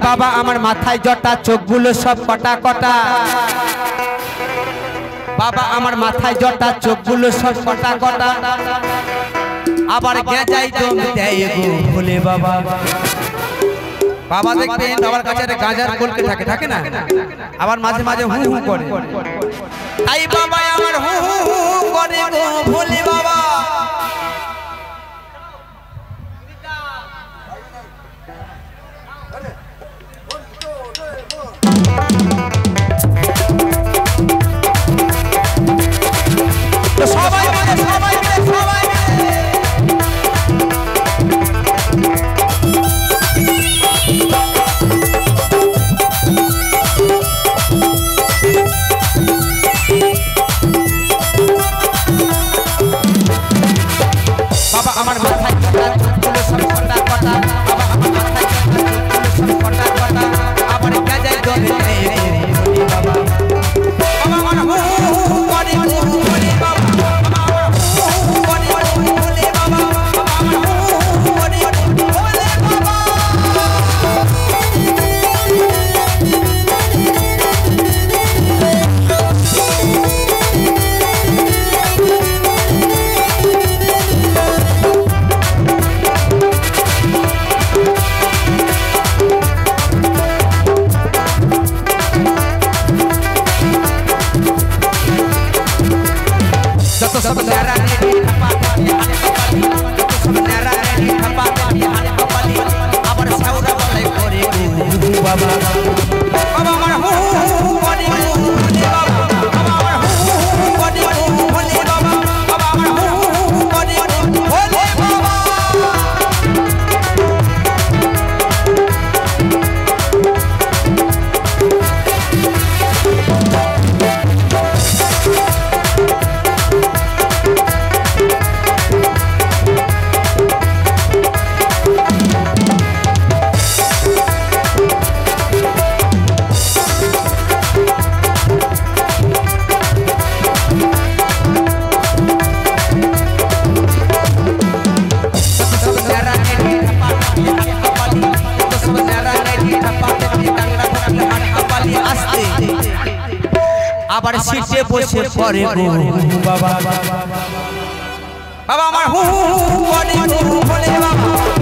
বাবা আমার মাথায় জটা চোখগুলো সব কটা কটা বাবা আমার মাথায় জটা চোখগুলো সব কটা কটা আবার গেঁজাই দম দেয় গো ভোলে বাবা বাবা দেখবেন বাবার কাছে গাঁজার কলকে থাকে না আবার মাঝে মাঝে হু হু করে তাই বাবা আমার হু হু করে গো ভোলে বাবা সবাই মিলে সবাই মিলে সবাই বাবা আমার মাথায় চোখগুলো সব কটা কটা বাবা আমার মাথায় চোখগুলো সব কটা কটা আবার গাজায় দমে বাবা বাবা আমার হু করে ভোলে বাবা सब नरा रे ठपाते सब नरा रे ठपाते हाने कपाली आबर साउरा बले करे बाबा बाबा मन हो बड़ी भोले बाबा बाबा मन हो बड़ी भोले बाबा बाबा मन हो बड़ी भोले बाबा আবার সিটে বসে পড়ে গো বাবা বাবা আমার হু হু করে ভোলে বাবা